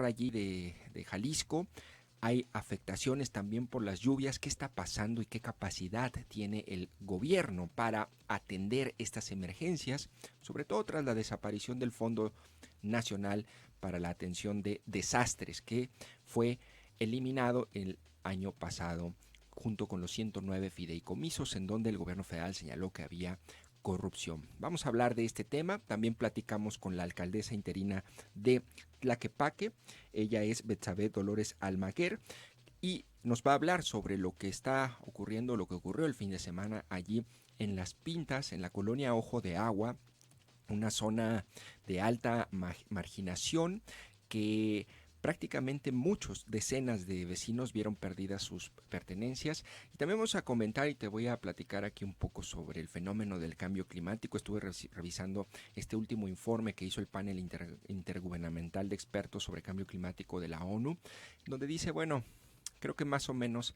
allí de Jalisco. Hay afectaciones también por las lluvias. ¿Qué está pasando y qué capacidad tiene el gobierno para atender estas emergencias? Sobre todo tras la desaparición del Fondo Nacional para la Atención de Desastres, que fue eliminado el año pasado junto con los 109 fideicomisos en donde el gobierno federal señaló que había corrupción. Vamos a hablar de este tema. También platicamos con la alcaldesa interina de Tlaquepaque. Ella es Betsabe Dolores Almaguer y nos va a hablar sobre lo que está ocurriendo, lo que ocurrió el fin de semana allí en Las Pintas, en la colonia Ojo de Agua, una zona de alta marginación que prácticamente decenas de vecinos vieron perdidas sus pertenencias. Y también vamos a comentar y te voy a platicar aquí un poco sobre el fenómeno del cambio climático. Estuve revisando este último informe que hizo el panel intergubernamental de expertos sobre cambio climático de la ONU, donde dice, bueno, creo que más o menos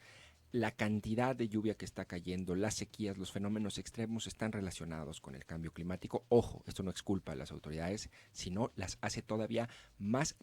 la cantidad de lluvia que está cayendo, las sequías, los fenómenos extremos están relacionados con el cambio climático. Ojo, esto no es culpa de las autoridades, sino las hace todavía más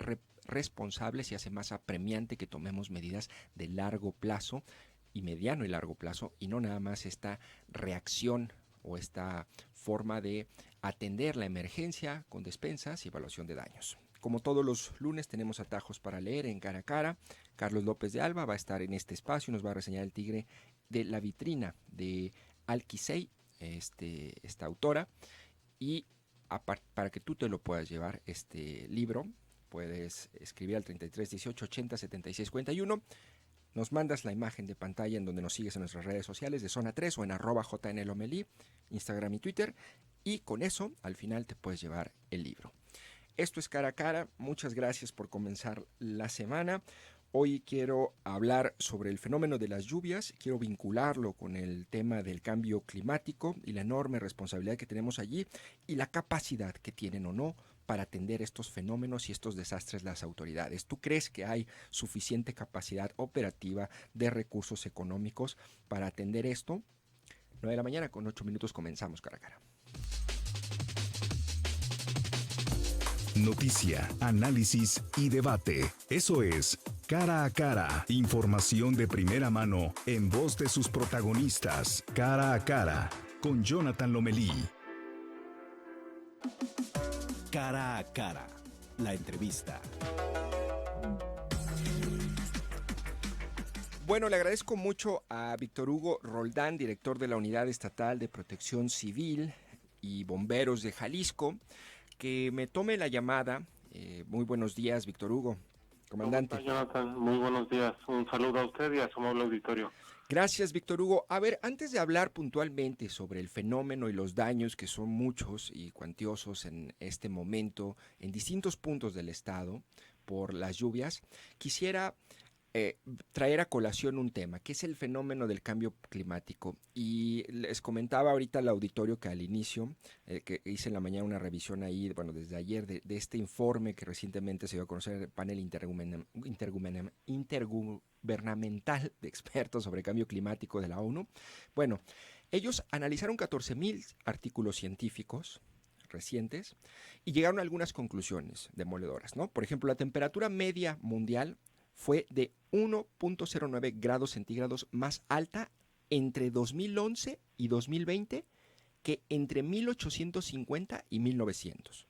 responsables y hace más apremiante que tomemos medidas de largo plazo y mediano y largo plazo, y no nada más esta reacción o esta forma de atender la emergencia con despensas y evaluación de daños. Como todos los lunes tenemos atajos para leer en Cara a Cara. Carlos López de Alba va a estar en este espacio y nos va a reseñar El tigre de la vitrina de Alquisey, esta autora. Y para que tú te lo puedas llevar, este libro, puedes escribir al 33 18 80 76 41. Nos mandas la imagen de pantalla en donde nos sigues en nuestras redes sociales de Zona 3 o en @JNLomelí, Instagram y Twitter. Y con eso, al final te puedes llevar el libro. Esto es Cara a Cara. Muchas gracias por comenzar la semana. Hoy quiero hablar sobre el fenómeno de las lluvias. Quiero vincularlo con el tema del cambio climático y la enorme responsabilidad que tenemos allí y la capacidad que tienen o no para atender estos fenómenos y estos desastres las autoridades. ¿Tú crees que hay suficiente capacidad operativa de recursos económicos para atender esto? 9 de la mañana con 8 minutos comenzamos Cara a Cara. Noticia, análisis y debate. Eso es Cara a Cara. Información de primera mano en voz de sus protagonistas. Cara a Cara con Jonathan Lomelí. Cara a Cara. La entrevista. Bueno, le agradezco mucho a Víctor Hugo Roldán, director de la Unidad Estatal de Protección Civil y Bomberos de Jalisco, que me tome la llamada. Muy buenos días, Víctor Hugo, comandante. ¿Cómo está, Jonathan? Muy buenos días. Un saludo a usted y a su amable auditorio. Gracias, Víctor Hugo. A ver, antes de hablar puntualmente sobre el fenómeno y los daños, que son muchos y cuantiosos en este momento en distintos puntos del estado por las lluvias, quisiera traer a colación un tema, que es el fenómeno del cambio climático. Y les comentaba ahorita al auditorio que al inicio, que hice en la mañana una revisión ahí, bueno, desde ayer, de este informe que recientemente se dio a conocer en el panel intergubernamental de expertos sobre cambio climático de la ONU. Bueno, ellos analizaron 14,000 artículos científicos recientes y llegaron a algunas conclusiones demoledoras, ¿no? Por ejemplo, la temperatura media mundial fue de 1.09 grados centígrados más alta entre 2011 y 2020 que entre 1850 y 1900.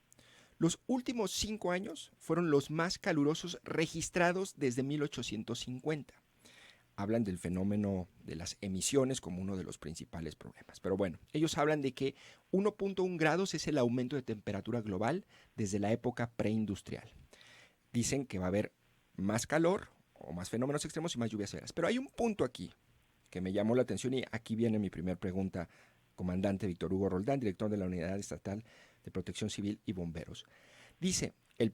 Los últimos 5 años fueron los más calurosos registrados desde 1850. Hablan del fenómeno de las emisiones como uno de los principales problemas. Pero bueno, ellos hablan de que 1.1 grados es el aumento de temperatura global desde la época preindustrial. Dicen que va a haber más calor o más fenómenos extremos y más lluvias severas. Pero hay un punto aquí que me llamó la atención y aquí viene mi primera pregunta, comandante Víctor Hugo Roldán, director de la Unidad Estatal de Protección Civil y Bomberos. Dice el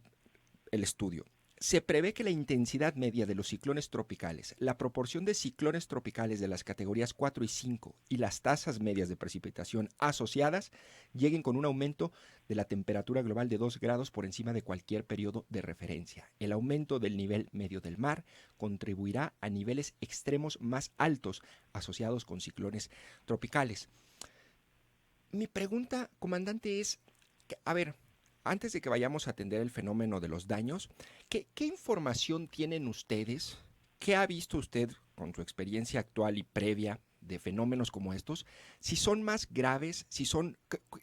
estudio, se prevé que la intensidad media de los ciclones tropicales, la proporción de ciclones tropicales de las categorías 4 y 5 y las tasas medias de precipitación asociadas lleguen con un aumento de la temperatura global de 2 grados por encima de cualquier periodo de referencia. El aumento del nivel medio del mar contribuirá a niveles extremos más altos asociados con ciclones tropicales. Mi pregunta, comandante, es, a ver, antes de que vayamos a atender el fenómeno de los daños, ¿qué información tienen ustedes? ¿Qué ha visto usted con su experiencia actual y previa de fenómenos como estos? Si son más graves,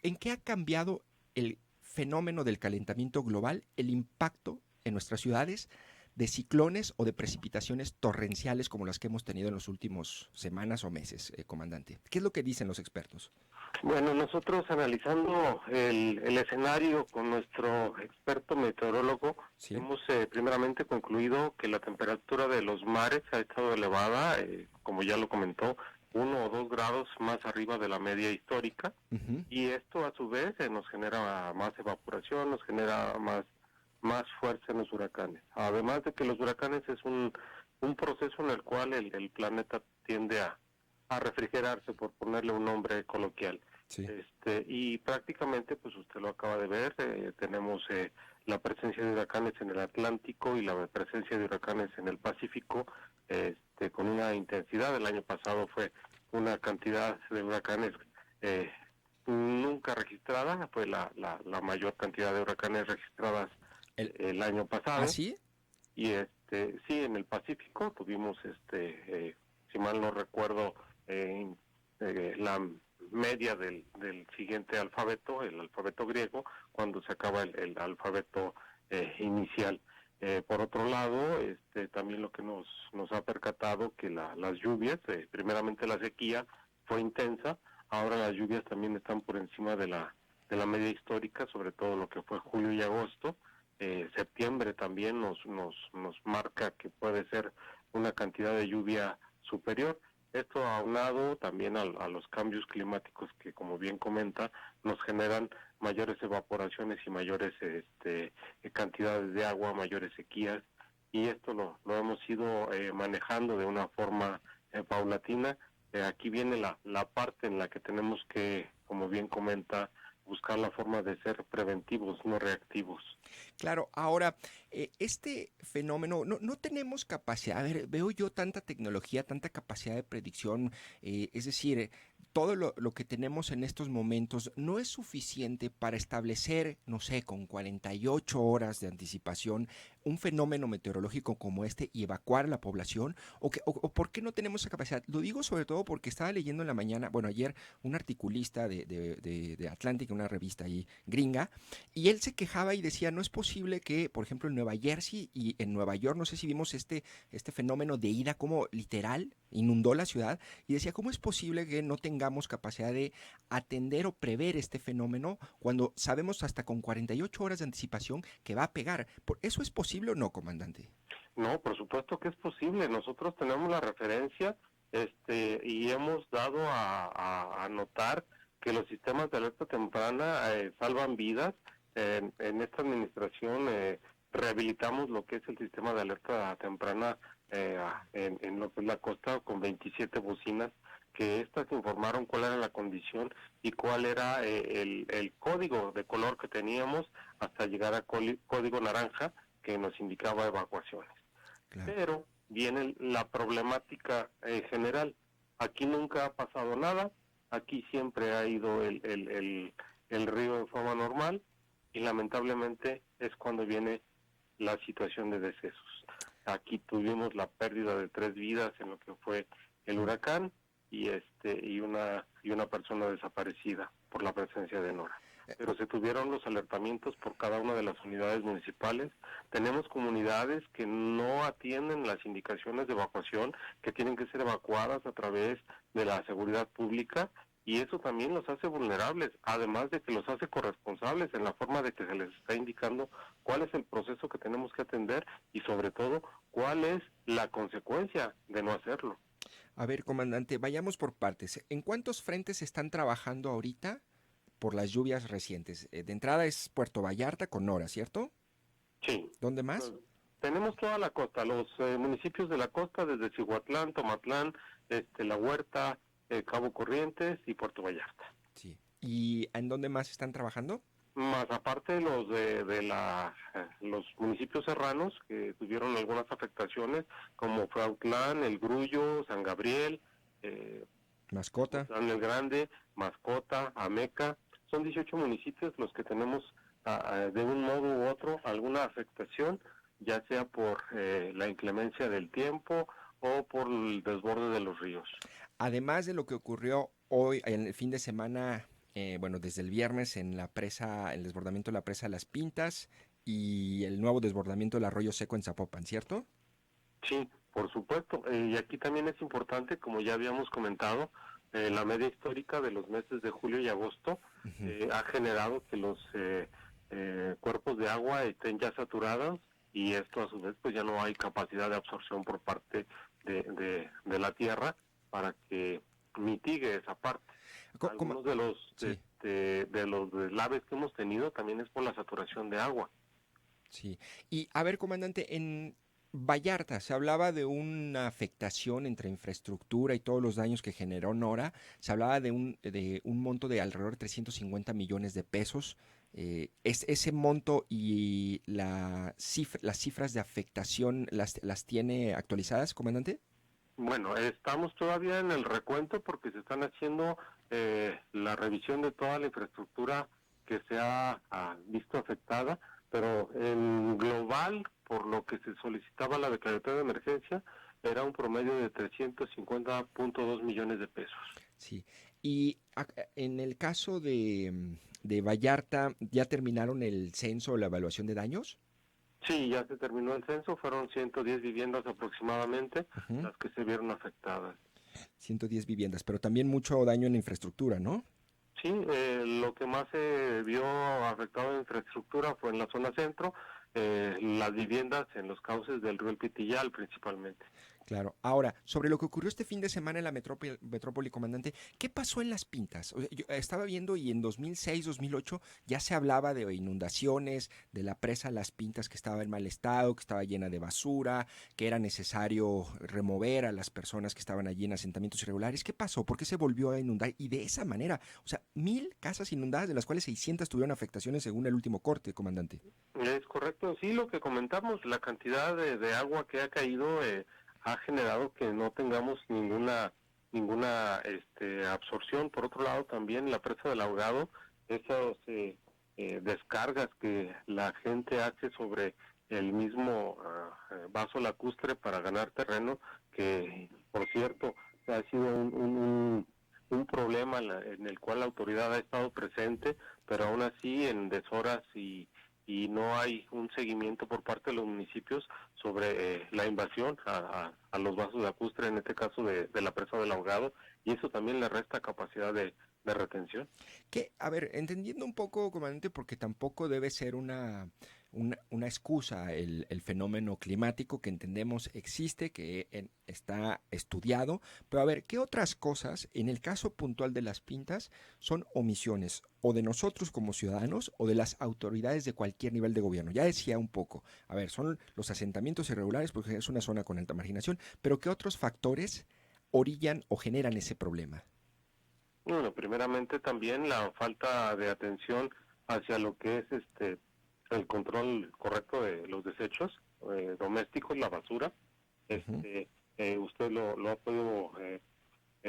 ¿en qué ha cambiado el fenómeno del calentamiento global, el impacto en nuestras ciudades de ciclones o de precipitaciones torrenciales como las que hemos tenido en las últimas semanas o meses, comandante? ¿Qué es lo que dicen los expertos? Bueno, nosotros analizando el escenario con nuestro experto meteorólogo, Sí. hemos primeramente concluido que la temperatura de los mares ha estado elevada, como ya lo comentó, 1 o 2 grados más arriba de la media histórica, Uh-huh. y esto a su vez nos genera más evaporación, nos genera más fuerza en los huracanes. Además de que los huracanes es un proceso en el cual el planeta tiende a refrigerarse, por ponerle un nombre coloquial. Sí. Y prácticamente, pues usted lo acaba de ver, tenemos la presencia de huracanes en el Atlántico y la presencia de huracanes en el Pacífico, con una intensidad. El año pasado fue una cantidad de huracanes nunca registrada, fue la mayor cantidad de huracanes registradas el año pasado. ¿Ah, sí? Y sí, en el Pacífico tuvimos, si mal no recuerdo, la media del siguiente alfabeto, el alfabeto griego, cuando se acaba el alfabeto inicial. Por otro lado, también lo que nos ha percatado que las lluvias, primeramente la sequía fue intensa, ahora las lluvias también están por encima de la media histórica, sobre todo lo que fue julio y agosto. Septiembre también nos marca que puede ser una cantidad de lluvia superior. Esto aunado también a los cambios climáticos que, como bien comenta, nos generan mayores evaporaciones y mayores cantidades de agua, mayores sequías, y esto lo hemos ido manejando de una forma paulatina. Aquí viene la parte en la que tenemos que, como bien comenta, buscar la forma de ser preventivos, no reactivos. Claro, ahora, este fenómeno, no tenemos capacidad, a ver, veo yo tanta tecnología, tanta capacidad de predicción, es decir, todo lo que tenemos en estos momentos no es suficiente para establecer, no sé, con 48 horas de anticipación, un fenómeno meteorológico como este y evacuar a la población, o ¿por qué no tenemos esa capacidad? Lo digo sobre todo porque estaba leyendo en la mañana, bueno, ayer, un articulista de Atlantic, una revista ahí gringa, y él se quejaba y decía, no es posible que, por ejemplo, en Nueva Jersey y en Nueva York, no sé si vimos este fenómeno de ida como literal inundó la ciudad, y decía, ¿cómo es posible que no tengamos capacidad de atender o prever este fenómeno cuando sabemos hasta con 48 horas de anticipación que va a pegar? ¿Eso es posible o no, comandante? No, por supuesto que es posible. Nosotros tenemos la referencia y hemos dado a notar que los sistemas de alerta temprana salvan vidas. En esta administración rehabilitamos lo que es el sistema de alerta temprana en lo que es la costa con 27 bocinas, que estas informaron cuál era la condición y cuál era el código de color que teníamos hasta llegar a código naranja, que nos indicaba evacuaciones. Claro. Pero viene la problemática general. Aquí nunca ha pasado nada, aquí siempre ha ido el río en forma normal, y lamentablemente es cuando viene la situación de decesos. Aquí tuvimos la pérdida de 3 vidas en lo que fue el huracán y una persona desaparecida por la presencia de Nora. Pero se tuvieron los alertamientos por cada una de las unidades municipales. Tenemos comunidades que no atienden las indicaciones de evacuación, que tienen que ser evacuadas a través de la seguridad pública, y eso también los hace vulnerables, además de que los hace corresponsables en la forma de que se les está indicando cuál es el proceso que tenemos que atender y sobre todo cuál es la consecuencia de no hacerlo. A ver, comandante, vayamos por partes. ¿En cuántos frentes están trabajando ahorita por las lluvias recientes? De entrada es Puerto Vallarta con Nora, ¿cierto? Sí. ¿Dónde más? Tenemos toda la costa, los municipios de la costa, desde Cihuatlán, Tomatlán, La Huerta, Cabo Corrientes y Puerto Vallarta. Sí. ¿Y en dónde más están trabajando? Más aparte los los municipios serranos que tuvieron algunas afectaciones, como Frautlán, El Grullo, San Gabriel, Mascota, San el Grande, Mascota, Ameca. Son 18 municipios los que tenemos de un modo u otro alguna afectación, ya sea por la inclemencia del tiempo o por el desborde de los ríos. Además de lo que ocurrió hoy, en el fin de semana, bueno, desde el viernes en la presa, el desbordamiento de la presa Las Pintas y el nuevo desbordamiento del arroyo seco en Zapopan, ¿cierto? Sí, por supuesto. Y aquí también es importante, como ya habíamos comentado, la media histórica de los meses de julio y agosto Uh-huh. ha generado que los cuerpos de agua estén ya saturados, y esto a su vez pues ya no hay capacidad de absorción por parte de la tierra para que mitigue esa parte. ¿Cómo? Algunos de los Sí, de los deslaves que hemos tenido también es por la saturación de agua. sí. Y a ver, comandante, en Vallarta se hablaba de una afectación entre infraestructura y todos los daños que generó Nora. Se hablaba de un monto de alrededor de 350 millones de pesos. ¿Es ese monto y las cifras de afectación las tiene actualizadas, comandante? Bueno, estamos todavía en el recuento porque se están haciendo la revisión de toda la infraestructura que se ha visto afectada, pero en global, por lo que se solicitaba la declaratoria de emergencia, era un promedio de 350.2 millones de pesos. Sí. Y en el caso de Vallarta, ¿ya terminaron el censo o la evaluación de daños? Sí, ya se terminó el censo, fueron 110 viviendas aproximadamente Ujú. las que se vieron afectadas. 110 viviendas, pero también mucho daño en la infraestructura, ¿no? Sí, lo que más se vio afectado en infraestructura fue en la zona centro, las viviendas en los cauces del río El Pitillal principalmente. Claro. Ahora, sobre lo que ocurrió este fin de semana en la metrópoli, comandante, ¿qué pasó en Las Pintas? O sea, yo estaba viendo y en 2006, 2008 ya se hablaba de inundaciones, de la presa Las Pintas que estaba en mal estado, que estaba llena de basura, que era necesario remover a las personas que estaban allí en asentamientos irregulares. ¿Qué pasó? ¿Por qué se volvió a inundar? Y de esa manera, o sea, 1,000 casas inundadas, de las cuales 600 tuvieron afectaciones según el último corte, comandante. Es correcto, sí, lo que comentamos, la cantidad de agua que ha caído ha generado que no tengamos ninguna absorción. Por otro lado, también la presa del Ahogado, esas descargas que la gente hace sobre el mismo vaso lacustre para ganar terreno, que por cierto ha sido un problema en el cual la autoridad ha estado presente, pero aún así en deshoras y no hay un seguimiento por parte de los municipios sobre la invasión a los vasos lacustre, en este caso de la presa del Ahogado, y eso también le resta capacidad de retención. Que, a ver, entendiendo un poco, comandante, porque tampoco debe ser una excusa el fenómeno climático que entendemos existe, que está estudiado, pero a ver, ¿qué otras cosas, en el caso puntual de Las Pintas, son omisiones o de nosotros como ciudadanos o de las autoridades de cualquier nivel de gobierno? Ya decía un poco, a ver, son los asentamientos irregulares porque es una zona con alta marginación, pero ¿qué otros factores orillan o generan ese problema? Bueno, primeramente también la falta de atención hacia lo que es el control correcto de los desechos domésticos, la basura. Ujú. Usted lo ha podido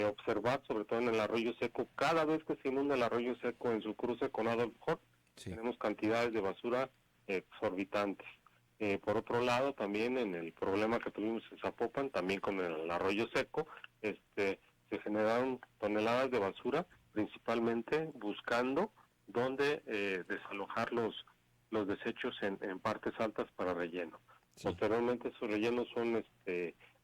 observar, sobre todo en el arroyo seco. Cada vez que se inunda el arroyo seco en su cruce con Adolf Hoff, Sí. tenemos cantidades de basura exorbitantes. Por otro lado, también en el problema que tuvimos en Zapopan, también con el arroyo seco, se generaron toneladas de basura, principalmente buscando dónde desalojar los desechos en partes altas para relleno. Sí. Posteriormente esos rellenos son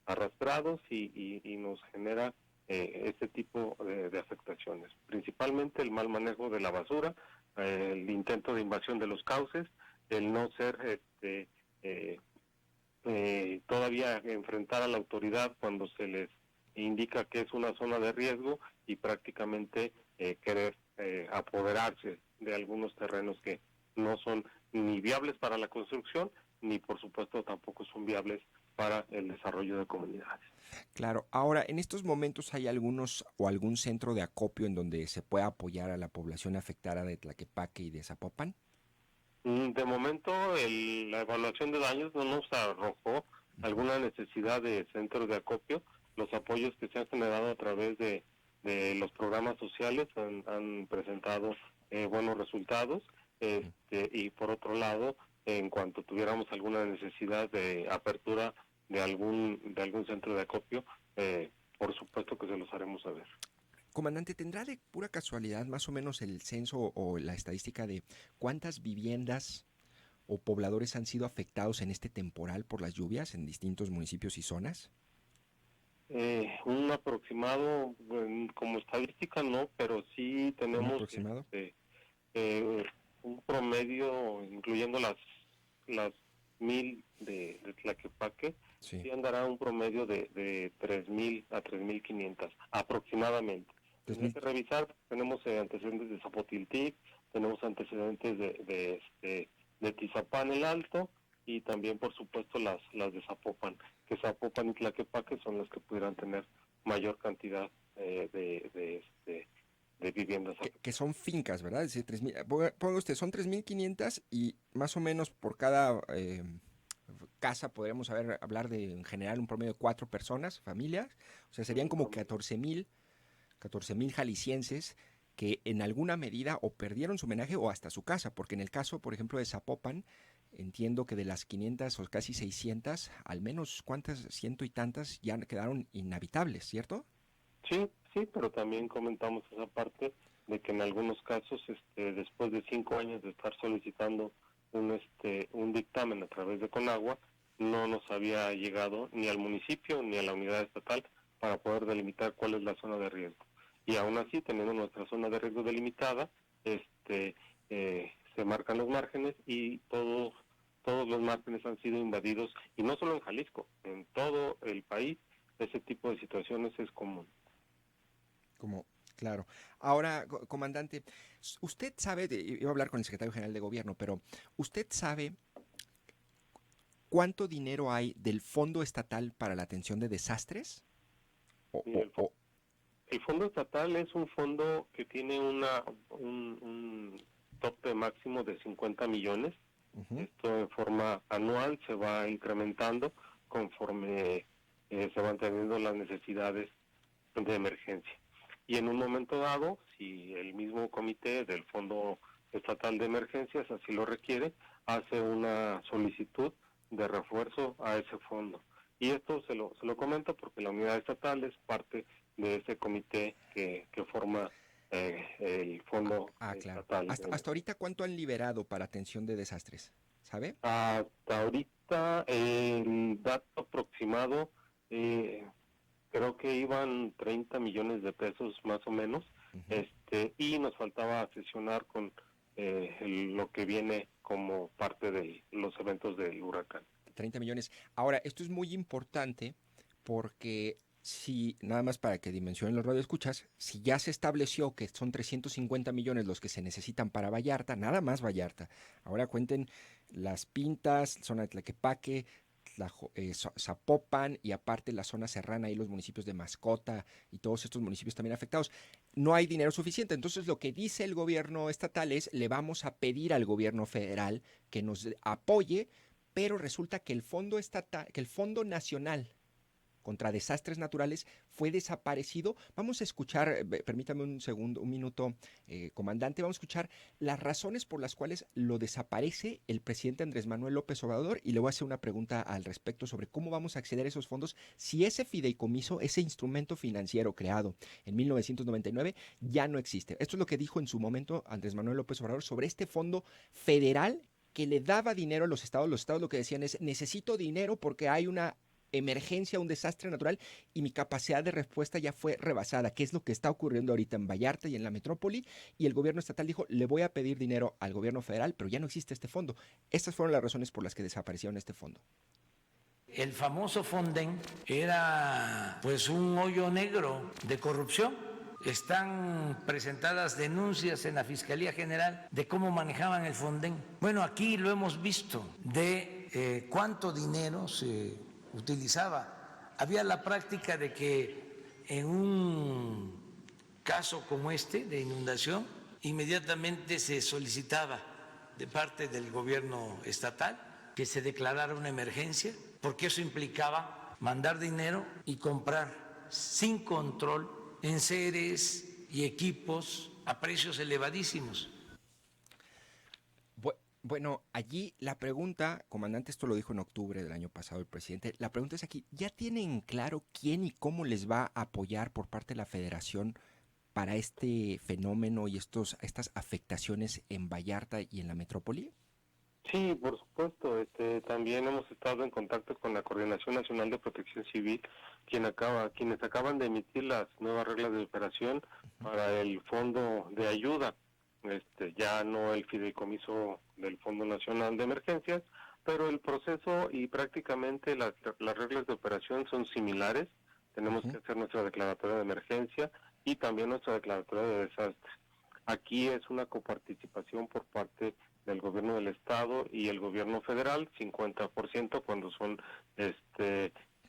arrastrados y nos genera este tipo de afectaciones. Principalmente el mal manejo de la basura, el intento de invasión de los cauces, el no ser todavía enfrentar a la autoridad cuando se les indica que es una zona de riesgo y prácticamente querer apoderarse de algunos terrenos que no son ni viables para la construcción, ni por supuesto tampoco son viables para el desarrollo de comunidades. Claro, ahora en estos momentos hay algunos o algún centro de acopio en donde se pueda apoyar a la población afectada de Tlaquepaque y de Zapopan. De momento, la evaluación de daños no nos arrojó alguna necesidad de centros de acopio. Los apoyos que se han generado a través de los programas sociales han presentado buenos resultados. Y por otro lado, en cuanto tuviéramos alguna necesidad de apertura de algún centro de acopio, por supuesto que se los haremos saber. Comandante, ¿tendrá de pura casualidad más o menos el censo o la estadística de cuántas viviendas o pobladores han sido afectados en este temporal por las lluvias en distintos municipios y zonas? Un aproximado, como estadística no, pero sí tenemos ¿Un aproximado? Un promedio, incluyendo las 1,000 de Tlaquepaque, sí andará un promedio de 3,000 a 3,500 aproximadamente. Hay que revisar, tenemos antecedentes de Zapotiltic, tenemos antecedentes de Tizapán el Alto, y también por supuesto las de Zapopan, que Zapopan y Tlaquepaque son las que pudieran tener mayor cantidad de viviendas. Que son fincas, ¿verdad? Es decir, 3,000, ponga usted, son 3,500 y más o menos por cada casa podríamos hablar de en general un promedio de 4 personas, familias, o sea, serían como 14,000 jaliscienses que en alguna medida o perdieron su homenaje o hasta su casa, porque en el caso, por ejemplo, de Zapopan, entiendo que de las 500 o casi 600, al menos cuántas, ciento y tantas, ya quedaron inhabitables, ¿cierto? Sí, pero también comentamos esa parte de que en algunos casos, después de 5 años de estar solicitando un dictamen a través de Conagua, no nos había llegado ni al municipio ni a la unidad estatal para poder delimitar cuál es la zona de riesgo. Y aún así, teniendo nuestra zona de riesgo delimitada, se marcan los márgenes y todos los márgenes han sido invadidos, y no solo en Jalisco, en todo el país ese tipo de situaciones es común. Claro. Ahora, comandante, usted sabe, iba a hablar con el secretario general de gobierno, pero ¿usted sabe cuánto dinero hay del Fondo Estatal para la Atención de Desastres? El Fondo Estatal es un fondo que tiene un tope máximo de 50 millones. Uh-huh. Esto de forma anual se va incrementando conforme se van teniendo las necesidades de emergencia. Y en un momento dado, si el mismo comité del Fondo Estatal de Emergencias así lo requiere, hace una solicitud de refuerzo a ese fondo. Y esto se lo comento porque la unidad estatal es parte de ese comité que forma el Fondo Estatal. Claro. Hasta ahorita, ¿cuánto han liberado para atención de desastres? ¿Sabe? Hasta ahorita, el dato aproximado, creo que iban 30 millones de pesos más o menos, uh-huh. Y nos faltaba sesionar con lo que viene como parte de los eventos del huracán. 30 millones. Ahora, esto es muy importante porque si, nada más para que dimensionen los radioescuchas, si ya se estableció que son 350 millones los que se necesitan para Vallarta, nada más Vallarta, ahora cuenten Las Pintas, zona de Tlaquepaque, Zapopan y aparte la zona serrana y los municipios de Mascota y todos estos municipios también afectados. No hay dinero suficiente, entonces lo que dice el gobierno estatal es le vamos a pedir al gobierno federal que nos apoye, pero resulta que el Fondo Estatal, que el Fondo Nacional contra Desastres Naturales fue desaparecido. Vamos a escuchar, permítame un minuto, comandante, vamos a escuchar las razones por las cuales lo desaparece el presidente Andrés Manuel López Obrador y le voy a hacer una pregunta al respecto sobre cómo vamos a acceder a esos fondos si ese fideicomiso, ese instrumento financiero creado en 1999 ya no existe. Esto es lo que dijo en su momento Andrés Manuel López Obrador sobre este fondo federal que le daba dinero a los estados. Los estados lo que decían es necesito dinero porque hay una emergencia, un desastre natural y mi capacidad de respuesta ya fue rebasada, que es lo que está ocurriendo ahorita en Vallarta y en la metrópoli, y el gobierno estatal dijo, le voy a pedir dinero al gobierno federal, pero ya no existe este fondo. Estas fueron las razones por las que desaparecieron este fondo. El famoso Fonden era pues un hoyo negro de corrupción. Están presentadas denuncias en la Fiscalía General de cómo manejaban el Fonden. Bueno, aquí lo hemos visto de cuánto dinero se utilizaba. Había la práctica de que en un caso como este de inundación, inmediatamente se solicitaba de parte del gobierno estatal que se declarara una emergencia, porque eso implicaba mandar dinero y comprar sin control enseres y equipos a precios elevadísimos. Bueno, allí la pregunta, comandante, esto lo dijo en octubre del año pasado el presidente, la pregunta es aquí, ¿ya tienen claro quién y cómo les va a apoyar por parte de la federación para este fenómeno y estas afectaciones en Vallarta y en la metrópoli? Sí, por supuesto. También hemos estado en contacto con la Coordinación Nacional de Protección Civil, quienes acaban de emitir las nuevas reglas de operación para el Fondo de Ayuda. Ya no el fideicomiso del Fondo Nacional de Emergencias, pero el proceso y prácticamente las reglas de operación son similares. Tenemos que hacer nuestra declaratoria de emergencia y también nuestra declaratoria de desastre. Aquí es una coparticipación por parte del gobierno del estado y el gobierno federal, 50% cuando son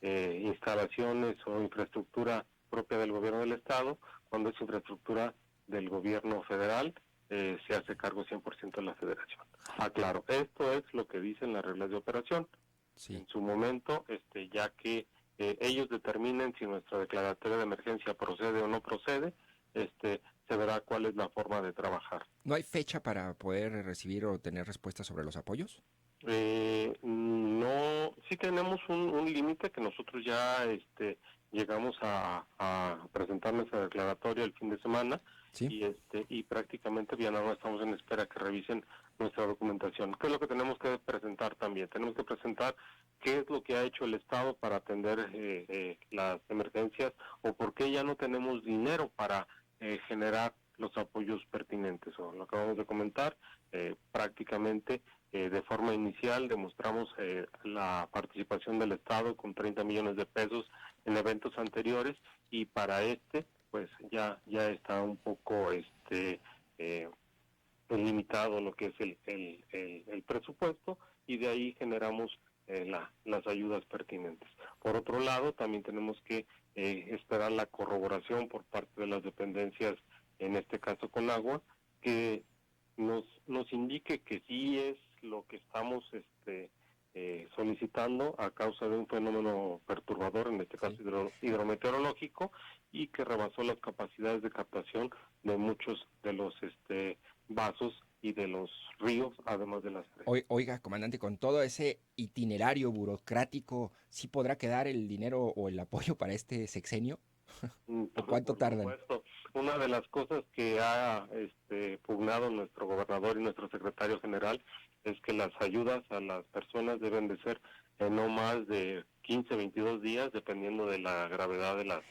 instalaciones o infraestructura propia del gobierno del estado, cuando es infraestructura del gobierno federal, se hace cargo 100% de la federación. Claro, esto es lo que dicen las reglas de operación. Sí. En su momento, ya que ellos determinen si nuestra declaratoria de emergencia procede o no procede, se verá cuál es la forma de trabajar. ¿No hay fecha para poder recibir o tener respuestas sobre los apoyos? No, sí tenemos un límite que nosotros ya llegamos a presentar nuestra declaratoria el fin de semana. ¿Sí? Y prácticamente ya no estamos en espera que revisen nuestra documentación. ¿Qué es lo que tenemos que presentar también? Tenemos que presentar qué es lo que ha hecho el Estado para atender las emergencias o por qué ya no tenemos dinero para generar los apoyos pertinentes. O lo acabamos de comentar, prácticamente de forma inicial demostramos la participación del Estado con 30 millones de pesos en eventos anteriores y para pues ya está un poco limitado lo que es el presupuesto y de ahí generamos las ayudas pertinentes. Por otro lado, también tenemos que esperar la corroboración por parte de las dependencias, en este caso con agua, que nos indique que sí es lo que estamos solicitando a causa de un fenómeno perturbador, en este caso hidrometeorológico, y que rebasó las capacidades de captación de muchos de los vasos y de los ríos, además de las presas. Oiga, comandante, con todo ese itinerario burocrático, ¿sí podrá quedar el dinero o el apoyo para este sexenio? ¿O cuánto tardan? Por supuesto. Una de las cosas que ha pugnado nuestro gobernador y nuestro secretario general es que las ayudas a las personas deben de ser no más de 15, 22 días, dependiendo de la gravedad de las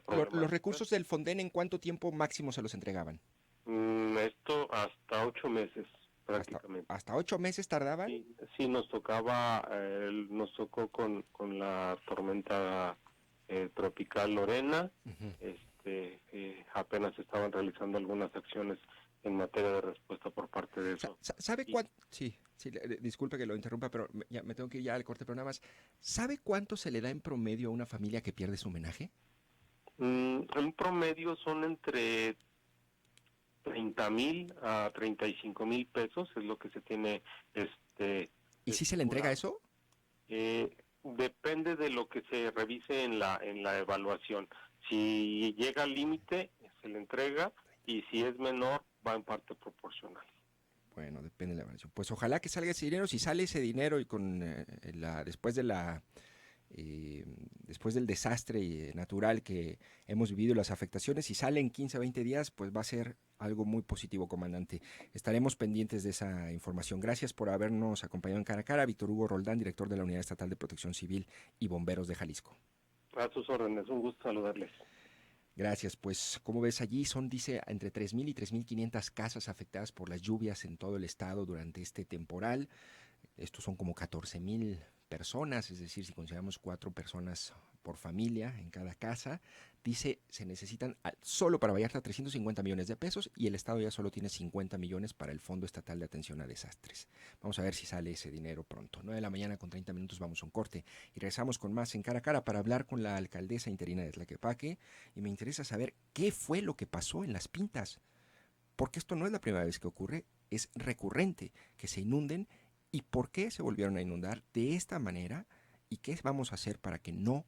problemáticas. ¿Los recursos del Fonden en cuánto tiempo máximo se los entregaban? Esto hasta 8 meses, prácticamente. ¿Hasta 8 meses tardaban? Sí, nos tocó con la tormenta tropical Lorena. Apenas estaban realizando algunas acciones en materia de respuesta por parte de eso. ¿Sabe cuánto? Sí, disculpe que lo interrumpa, pero me tengo que ir ya al corte, pero nada más. ¿Sabe cuánto se le da en promedio a una familia que pierde su homenaje? En promedio son entre 30,000 a 35,000 pesos, es lo que se tiene. ¿Y si se le entrega eso? Depende de lo que se revise en la evaluación. Si llega al límite, se le entrega, y si es menor, va en parte proporcional. Bueno, depende de la evaluación. Pues ojalá que salga ese dinero. Si sale ese dinero y con después del desastre natural que hemos vivido, las afectaciones, si sale en 15 a 20 días, pues va a ser algo muy positivo, comandante. Estaremos pendientes de esa información. Gracias por habernos acompañado en Cara a Cara. Víctor Hugo Roldán, director de la Unidad Estatal de Protección Civil y Bomberos de Jalisco. A sus órdenes, un gusto saludarles. Gracias. Pues, como ves allí, dice, entre 3,000 y 3,500 casas afectadas por las lluvias en todo el estado durante este temporal. Estos son como 14,000 personas, es decir, si consideramos 4 personas por familia en cada casa. Dice, se necesitan solo para Vallarta 350 millones de pesos y el Estado ya solo tiene 50 millones para el Fondo Estatal de Atención a Desastres. Vamos a ver si sale ese dinero pronto. 9 de la mañana con 30 minutos, vamos a un corte y regresamos con más en Cara a Cara para hablar con la alcaldesa interina de Tlaquepaque, y me interesa saber qué fue lo que pasó en Las Pintas, porque esto no es la primera vez que ocurre, es recurrente que se inunden. ¿Y por qué se volvieron a inundar de esta manera? ¿Y qué vamos a hacer para que no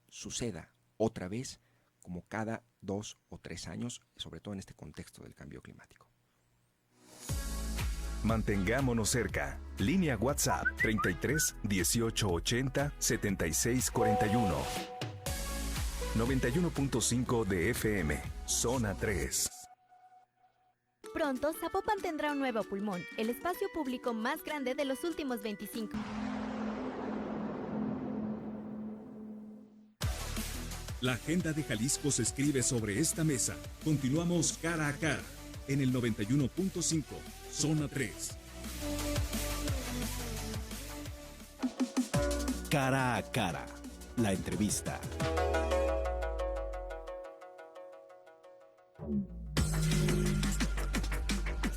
suceda otra vez como cada 2 o 3 años, sobre todo en este contexto del cambio climático? Mantengámonos cerca. Línea WhatsApp 33 18 80 76 41. 91.5 de FM, Zona 3. Pronto, Zapopan tendrá un nuevo pulmón, el espacio público más grande de los últimos 25. La agenda de Jalisco se escribe sobre esta mesa. Continuamos cara a cara en el 91.5, Zona 3. Cara a cara, la entrevista.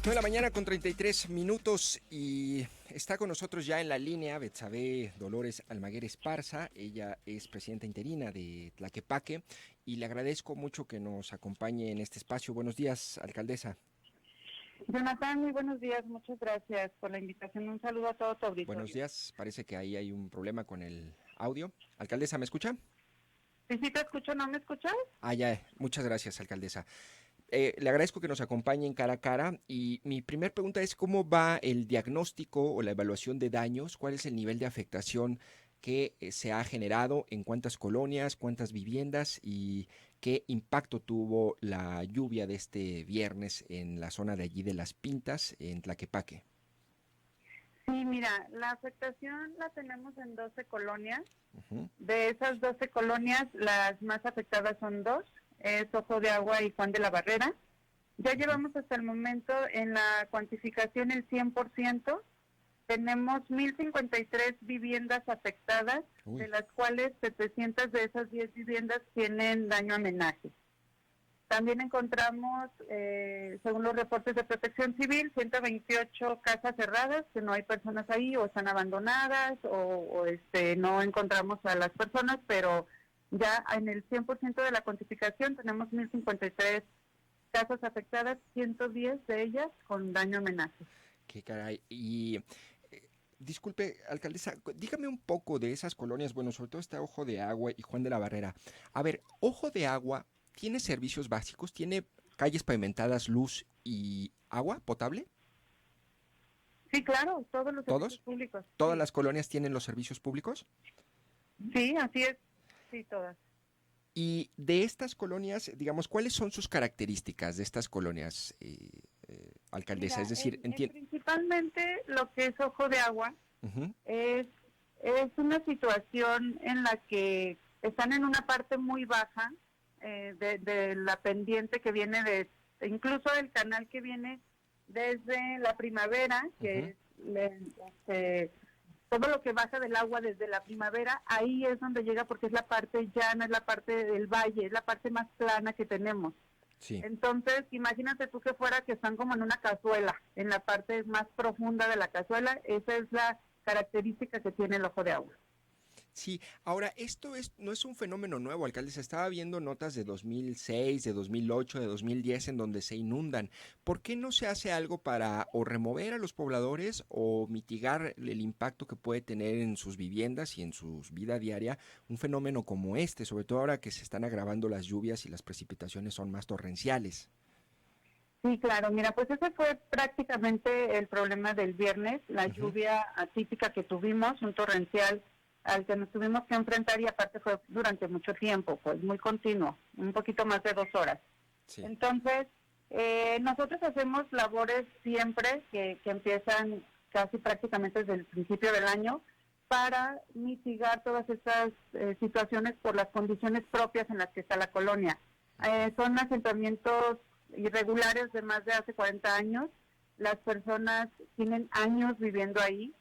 9 de la mañana con 33 minutos y está con nosotros ya en la línea Betsabe Dolores Almaguer Esparza. Ella es presidenta interina de Tlaquepaque y le agradezco mucho que nos acompañe en este espacio. Buenos días, alcaldesa. Jonathan, muy buenos días, muchas gracias por la invitación. Un saludo a todo tu auditorio. Buenos días, parece que ahí hay un problema con el audio. Alcaldesa, ¿me escucha? Sí, te escucho, ¿no me escuchas? Ya, muchas gracias, alcaldesa. Le agradezco que nos acompañen cara a cara y mi primera pregunta es ¿cómo va el diagnóstico o la evaluación de daños? ¿Cuál es el nivel de afectación que se ha generado? ¿En cuántas colonias, cuántas viviendas y qué impacto tuvo la lluvia de este viernes en la zona de allí de Las Pintas, en Tlaquepaque? Sí, mira, la afectación la tenemos en 12 colonias. Uh-huh. De esas 12 colonias, las más afectadas son 2. Es Ojo de Agua y Juan de la Barrera. Ya llevamos hasta el momento en la cuantificación el 100%. Tenemos 1,053 viviendas afectadas, de las cuales 700 de esas 10 viviendas tienen daño amenaje. También encontramos, según los reportes de Protección Civil, 128 casas cerradas, que no hay personas ahí o están abandonadas o no encontramos a las personas, pero ya en el 100% de la cuantificación tenemos 1,053 casas afectadas, 110 de ellas con daño amenaje. Qué caray. Y disculpe, alcaldesa, dígame un poco de esas colonias, bueno, sobre todo está Ojo de Agua y Juan de la Barrera. A ver, Ojo de Agua, ¿tiene servicios básicos? ¿Tiene calles pavimentadas, luz y agua potable? Sí, claro, todos los servicios públicos. ¿Todas sí. las colonias tienen los servicios públicos? Sí, así es. Sí, todas. Y de estas colonias, digamos, ¿cuáles son sus características de estas colonias, alcaldesa? Mira, es decir, principalmente lo que es Ojo de Agua uh-huh. es una situación en la que están en una parte muy baja de la pendiente que viene incluso del canal que viene desde la Primavera, que es todo lo que baja del agua desde la Primavera, ahí es donde llega porque es la parte llana, es la parte del valle, es la parte más plana que tenemos. Sí. Entonces, imagínate tú que fuera que están como en una cazuela, en la parte más profunda de la cazuela, esa es la característica que tiene el Ojo de Agua. Sí, ahora, esto no es un fenómeno nuevo, alcalde. Se estaba viendo notas de 2006, de 2008, de 2010 en donde se inundan. ¿Por qué no se hace algo para o remover a los pobladores o mitigar el impacto que puede tener en sus viviendas y en su vida diaria un fenómeno como este, sobre todo ahora que se están agravando las lluvias y las precipitaciones son más torrenciales? Sí, claro. Mira, pues ese fue prácticamente el problema del viernes, la lluvia atípica que tuvimos, un torrencial al que nos tuvimos que enfrentar y aparte fue durante mucho tiempo, pues muy continuo, un poquito más de 2 horas. Sí. Entonces, nosotros hacemos labores siempre que empiezan casi prácticamente desde el principio del año para mitigar todas estas situaciones por las condiciones propias en las que está la colonia. Son asentamientos irregulares de más de hace 40 años, las personas tienen años viviendo ahí.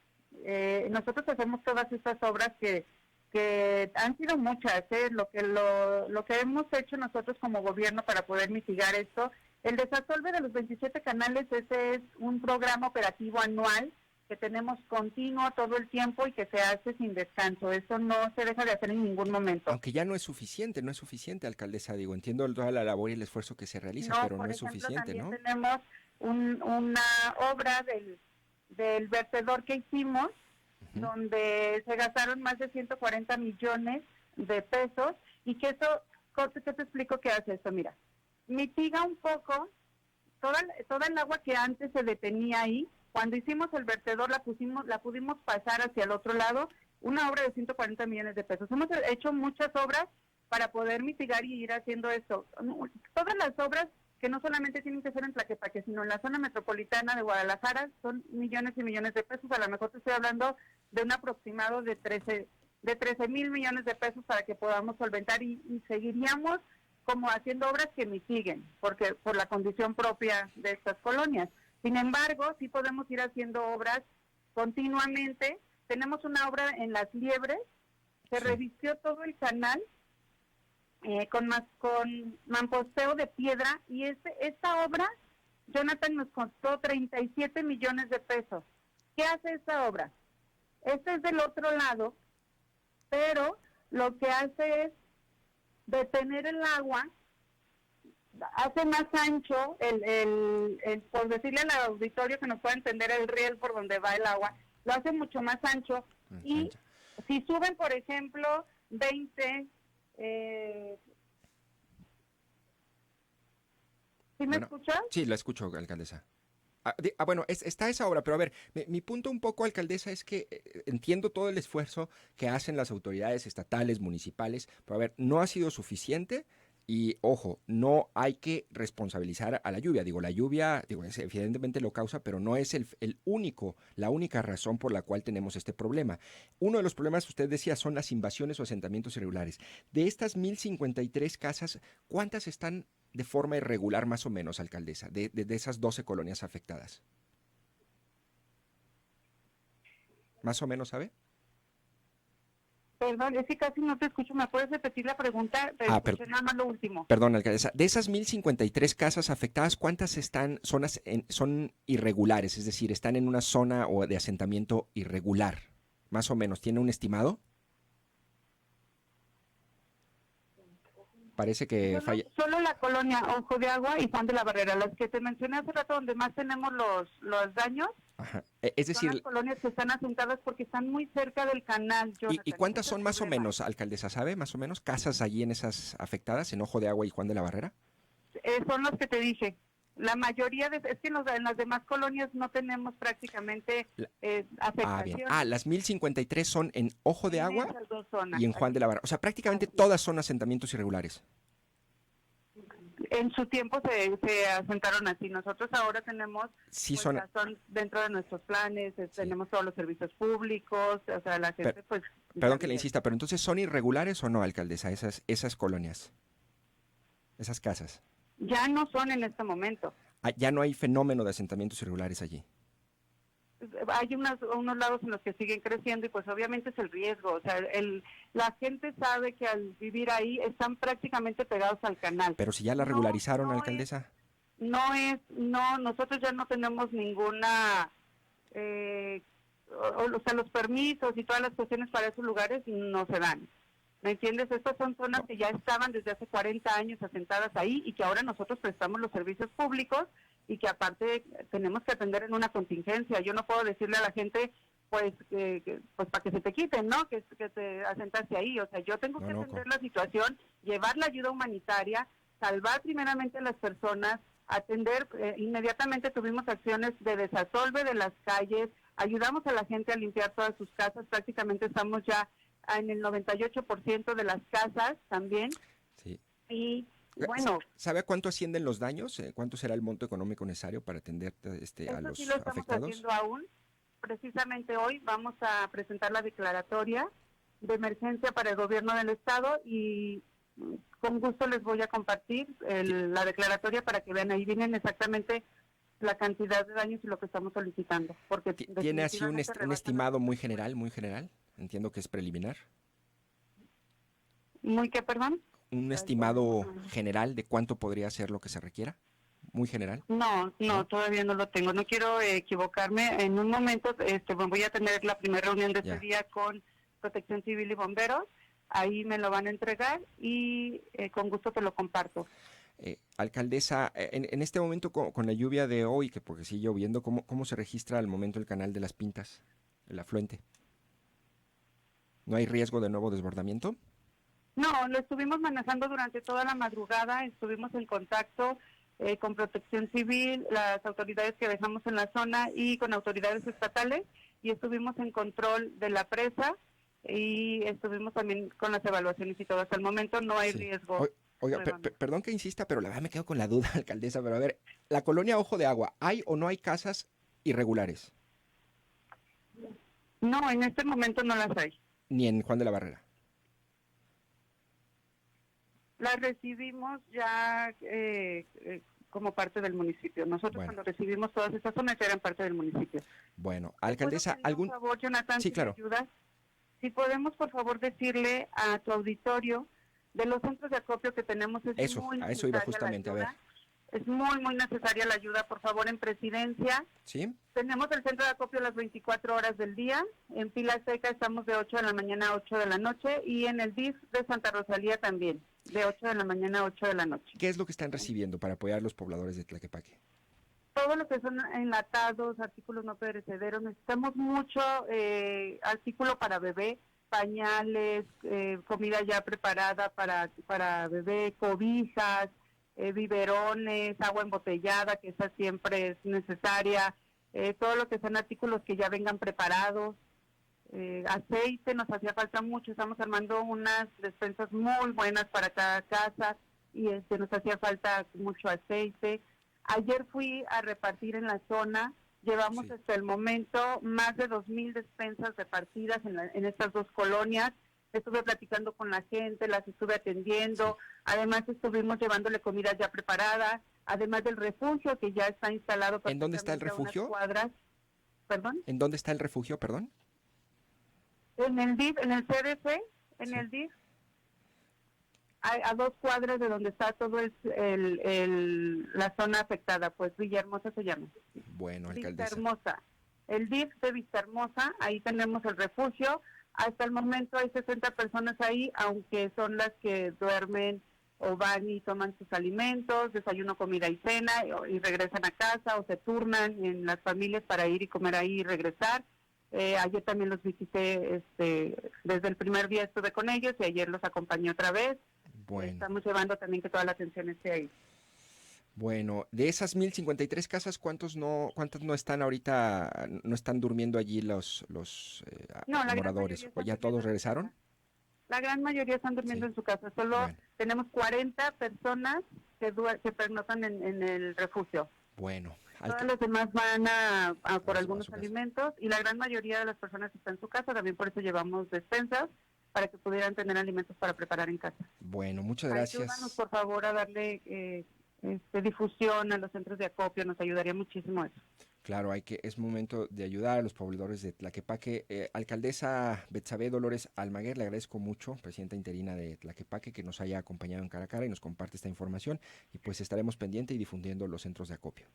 Nosotros hacemos todas estas obras que han sido muchas, lo que hemos hecho nosotros como gobierno para poder mitigar esto. El desasolve de los 27 canales, ese es un programa operativo anual que tenemos continuo todo el tiempo y que se hace sin descanso. Eso no se deja de hacer en ningún momento. Aunque ya no es suficiente, alcaldesa, digo, entiendo toda la labor y el esfuerzo que se realiza, pero no es suficiente, ¿no? Tenemos una obra del vertedor que hicimos, donde se gastaron más de 140 millones de pesos, y que eso, ¿qué te explico qué hace esto? Mira, mitiga un poco toda el agua que antes se detenía ahí, Cuando hicimos el vertedor la pudimos pasar hacia el otro lado, una obra de 140 millones de pesos. Hemos hecho muchas obras para poder mitigar y ir haciendo esto. Todas las obras que no solamente tienen que ser en Tlaquepaque, sino en la zona metropolitana de Guadalajara, son millones y millones de pesos. A lo mejor te estoy hablando de un aproximado de 13 mil millones de pesos para que podamos solventar y seguiríamos como haciendo obras que mitiguen, porque por la condición propia de estas colonias. Sin embargo, sí podemos ir haciendo obras continuamente. Tenemos una obra en Las Liebres, se revistió todo el canal con mamposteo de piedra, y esta obra, Jonathan, nos costó 37 millones de pesos. ¿Qué hace esta obra? Esta es del otro lado, pero lo que hace es detener el agua, hace más ancho, por decirle al auditorio que nos pueda entender, el riel por donde va el agua, lo hace mucho más ancho. Y si suben, por ejemplo, 20... ¿Sí me escuchas? Sí, la escucho, alcaldesa. Bueno, está esa obra, pero a ver, mi punto un poco, alcaldesa, es que entiendo todo el esfuerzo que hacen las autoridades estatales, municipales, pero a ver, no ha sido suficiente. Y ojo, no hay que responsabilizar a la lluvia. La lluvia, evidentemente lo causa, pero no es la única razón por la cual tenemos este problema. Uno de los problemas, usted decía, son las invasiones o asentamientos irregulares. De estas 1,053 casas, ¿cuántas están de forma irregular más o menos, alcaldesa, de esas 12 colonias afectadas? ¿Más o menos, sabe? Perdón, es que casi no te escucho. ¿Me puedes repetir la pregunta? Escuché nada más lo último. Perdón, alcaldesa. De esas 1,053 casas afectadas, ¿cuántas son irregulares? Es decir, están en una zona o de asentamiento irregular. Más o menos. ¿Tiene un estimado? Parece que falla. Solo la colonia Ojo de Agua y Juan de la Barrera, las que te mencioné hace rato, donde más tenemos los daños. Ajá. Es decir, son las colonias que están asentadas porque están muy cerca del canal. ¿Y cuántas son más o menos, alcaldesa, sabe? Más o menos, casas allí en esas afectadas, en Ojo de Agua y Juan de la Barrera. Son los que te dije. La mayoría es que en las demás colonias no tenemos prácticamente afectación. Bien. Las 1,053 son en Ojo de Agua y en Juan de la Barrera. O sea, prácticamente todas son asentamientos irregulares. En su tiempo se asentaron así. Nosotros ahora tenemos, son dentro de nuestros planes, tenemos todos los servicios públicos, o sea, la gente Perdón que le insista, pero entonces, ¿son irregulares o no, alcaldesa, esas colonias, esas casas? Ya no son en este momento. Ya no hay fenómeno de asentamientos irregulares allí. Hay unos lados en los que siguen creciendo y pues obviamente es el riesgo. O sea, la gente sabe que al vivir ahí están prácticamente pegados al canal. Pero si ya la regularizaron, alcaldesa. Nosotros ya no tenemos ninguna, o sea, los permisos y todas las cuestiones para esos lugares no se dan. ¿Me entiendes? Estas son zonas que ya estaban desde hace 40 años asentadas ahí y que ahora nosotros prestamos los servicios públicos y que aparte tenemos que atender en una contingencia. Yo no puedo decirle a la gente, pues para que se te quiten, ¿no? Que te asentase ahí. O sea, yo tengo que atender la situación, llevar la ayuda humanitaria, salvar primeramente a las personas, atender, inmediatamente tuvimos acciones de desasolve de las calles, ayudamos a la gente a limpiar todas sus casas, prácticamente estamos ya en el 98% de las casas también. Sí. Y bueno, ¿sabe a cuánto ascienden los daños? ¿Cuánto será el monto económico necesario para atender a los afectados? Sí lo estamos haciendo aún. Precisamente hoy vamos a presentar la declaratoria de emergencia para el gobierno del estado y con gusto les voy a compartir la declaratoria para que vean, ahí vienen exactamente la cantidad de daños y lo que estamos solicitando. Porque ¿tiene así un estimado muy general? Entiendo que es preliminar. ¿Muy qué, perdón? ¿Un estimado general de cuánto podría ser lo que se requiera? ¿Muy general? No, todavía no lo tengo. No quiero equivocarme. En un momento voy a tener la primera reunión de este día con Protección Civil y Bomberos. Ahí me lo van a entregar y con gusto te lo comparto. Alcaldesa, en este momento con la lluvia de hoy, que porque sigue lloviendo, ¿cómo se registra al momento el canal de las Pintas, el afluente? ¿No hay riesgo de nuevo desbordamiento? No, lo estuvimos manejando durante toda la madrugada, estuvimos en contacto con Protección Civil, las autoridades que dejamos en la zona y con autoridades estatales, y estuvimos en control de la presa y estuvimos también con las evaluaciones y todo. Hasta el momento no hay riesgo. Oiga, perdón que insista, pero la verdad me quedo con la duda, alcaldesa, pero a ver, la colonia Ojo de Agua, ¿hay o no hay casas irregulares? No, en este momento no las hay. Ni en Juan de la Barrera. Las recibimos ya como parte del municipio. Nosotros cuando recibimos todas estas zonas eran parte del municipio. Bueno, alcaldesa, ¿algún favor, Jonathan, sí, claro. ayudas? Si podemos, por favor, decirle a tu auditorio de los centros de acopio que tenemos, a eso iba justamente, a ver. Es muy necesaria la ayuda, por favor, en Presidencia. ¿Sí? Tenemos el centro de acopio las 24 horas del día. En Pila Seca estamos de 8 de la mañana a 8 de la noche. Y en el DIF de Santa Rosalía también, de 8 de la mañana a 8 de la noche. ¿Qué es lo que están recibiendo para apoyar a los pobladores de Tlaquepaque? Todo lo que son enlatados, artículos no perecederos. Necesitamos mucho artículo para bebé, pañales, comida ya preparada para bebé, cobijas, biberones, agua embotellada, que esa siempre es necesaria, todo lo que son artículos que ya vengan preparados, aceite, nos hacía falta mucho, estamos armando unas despensas muy buenas para cada casa y nos hacía falta mucho aceite. Ayer fui a repartir en la zona, llevamos hasta el momento más de 2,000 despensas repartidas en estas dos colonias. Estuve platicando con la gente, las estuve atendiendo, además estuvimos llevándole comida ya preparada, además del refugio que ya está instalado. ¿En dónde está el refugio? ¿Perdón? ¿En dónde está el refugio, perdón? En el DIF, en el CDC, en el DIF, a 2 cuadras de donde está todo la zona afectada, pues Villahermosa se llama. Bueno, alcaldesa. Vistahermosa. El DIF de Vistahermosa, ahí tenemos el refugio. Hasta el momento hay 60 personas ahí, aunque son las que duermen o van y toman sus alimentos, desayuno, comida y cena, y regresan a casa o se turnan en las familias para ir y comer ahí y regresar. Ayer también los visité, desde el primer día estuve con ellos y ayer los acompañé otra vez. Bueno. Estamos llevando también que toda la atención esté ahí. Bueno, de esas 1,053 casas, ¿cuántas no están ahorita, no están durmiendo allí los moradores? ¿Ya todos regresaron? La gran mayoría están durmiendo en su casa. Solo tenemos 40 personas que pernoctan en el refugio. Bueno. Todos los demás van por algunos alimentos y la gran mayoría de las personas está en su casa. También por eso llevamos despensas para que pudieran tener alimentos para preparar en casa. Bueno, muchas gracias. Ayúdanos, por favor, a darle difusión a los centros de acopio, nos ayudaría muchísimo eso. Claro, es momento de ayudar a los pobladores de Tlaquepaque. Alcaldesa Betsabe Dolores Almaguer, le agradezco mucho, presidenta interina de Tlaquepaque, que nos haya acompañado en Cara a Cara y nos comparte esta información, y pues estaremos pendientes y difundiendo los centros de acopio.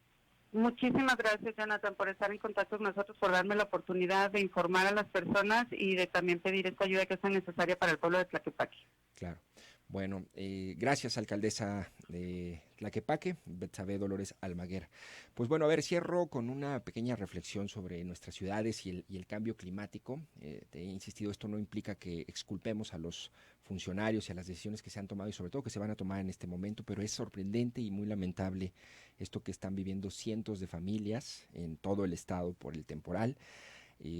Muchísimas gracias, Jonathan, por estar en contacto con nosotros, por darme la oportunidad de informar a las personas y de también pedir esta ayuda que es tan necesaria para el pueblo de Tlaquepaque. Claro. Bueno, gracias, alcaldesa de Tlaquepaque, Betsabe Dolores Almaguer. Pues bueno, a ver, cierro con una pequeña reflexión sobre nuestras ciudades y el cambio climático. Te he insistido, esto no implica que exculpemos a los funcionarios y a las decisiones que se han tomado y sobre todo que se van a tomar en este momento, pero es sorprendente y muy lamentable esto que están viviendo cientos de familias en todo el estado por el temporal.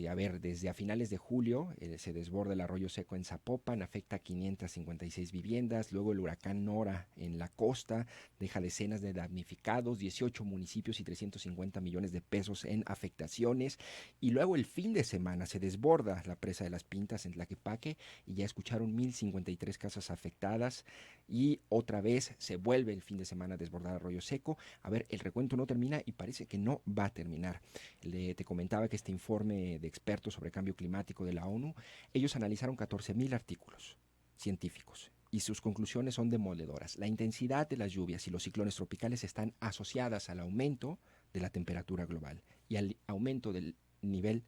A ver, desde a finales de julio se desborda el arroyo seco en Zapopan, afecta a 556 viviendas, luego el huracán Nora en la costa deja decenas de damnificados, 18 municipios y 350 millones de pesos en afectaciones, y luego el fin de semana se desborda la presa de las Pintas en Tlaquepaque y ya escucharon 1,053 casas afectadas, y otra vez se vuelve el fin de semana a desbordar arroyo seco. A ver, el recuento no termina y parece que no va a terminar. Te comentaba que este informe de expertos sobre cambio climático de la ONU, ellos analizaron 14,000 artículos científicos y sus conclusiones son demoledoras. La intensidad de las lluvias y los ciclones tropicales están asociadas al aumento de la temperatura global y al aumento del nivel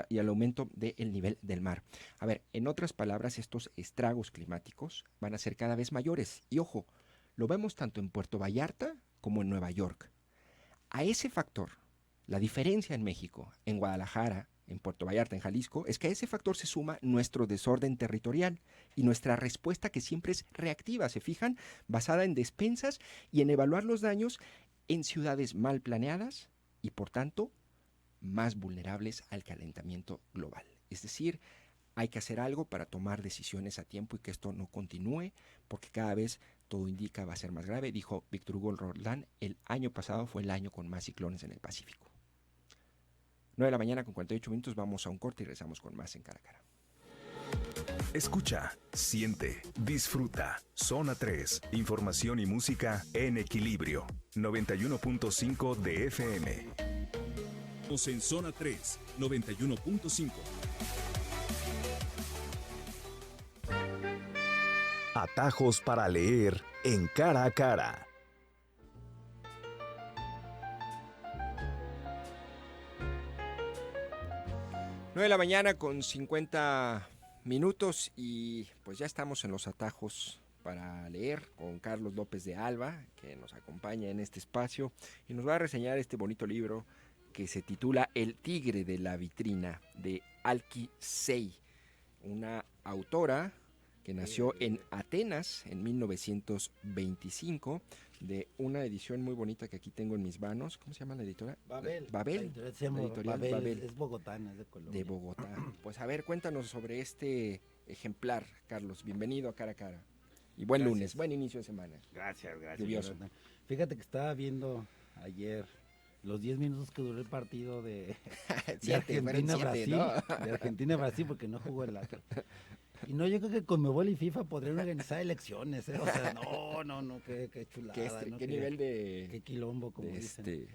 y al aumento del nivel del mar. A ver, en otras palabras, estos estragos climáticos van a ser cada vez mayores. Y ojo, lo vemos tanto en Puerto Vallarta como en Nueva York. A ese factor, la diferencia en México, en Guadalajara, en Puerto Vallarta, en Jalisco, es que a ese factor se suma nuestro desorden territorial y nuestra respuesta que siempre es reactiva, ¿se fijan? Basada en despensas y en evaluar los daños en ciudades mal planeadas y, por tanto, más vulnerables al calentamiento global. Es decir, hay que hacer algo para tomar decisiones a tiempo y que esto no continúe, porque cada vez todo indica va a ser más grave. Dijo Víctor Hugo Roldán, el año pasado fue el año con más ciclones en el Pacífico. 9 de la mañana con 48 minutos, vamos a un corte y regresamos con más en Cara a Cara. Escucha, siente, disfruta. Zona 3, información y música en equilibrio. 91.5 de FM. En Zona 3, 91.5. Atajos para leer en Cara a Cara. 9 de la mañana con 50 minutos y pues ya estamos en los atajos para leer con Carlos López de Alba, que nos acompaña en este espacio y nos va a reseñar este bonito libro que se titula El tigre de la vitrina, de Alki Sei, una autora que nació en Atenas en 1925, de una edición muy bonita que aquí tengo en mis manos. ¿Cómo se llama la editora? Babel. Babel. La editorial Babel. Es bogotana, es de Colombia. De Bogotá. Pues a ver, cuéntanos sobre este ejemplar, Carlos. Bienvenido a Cara a Cara. Y buen lunes, buen inicio de semana. Gracias. Lluvioso. Fíjate que estaba viendo ayer los 10 minutos que duró el partido de Argentina-Brasil. ¿No? De Argentina-Brasil, porque no jugó el Atlas. Y no, yo creo que Conmebol y FIFA podrían organizar elecciones, ¿eh? O sea, no, qué chulada. ¿Qué nivel de... Qué quilombo, como dicen. De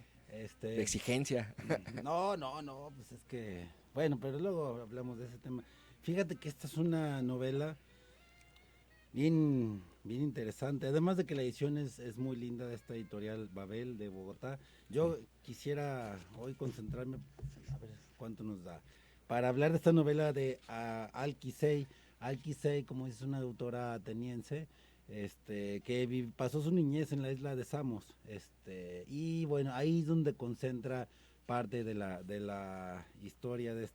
exigencia. No, pues es que... Bueno, pero luego hablamos de ese tema. Fíjate que esta es una novela bien interesante, además de que la edición es muy linda de esta editorial Babel de Bogotá. Yo quisiera hoy concentrarme, a ver cuánto nos da, para hablar de esta novela de Alki Sei. Alki Sei, como es una autora ateniense, que pasó su niñez en la isla de Samos, y bueno, ahí es donde concentra parte de la historia de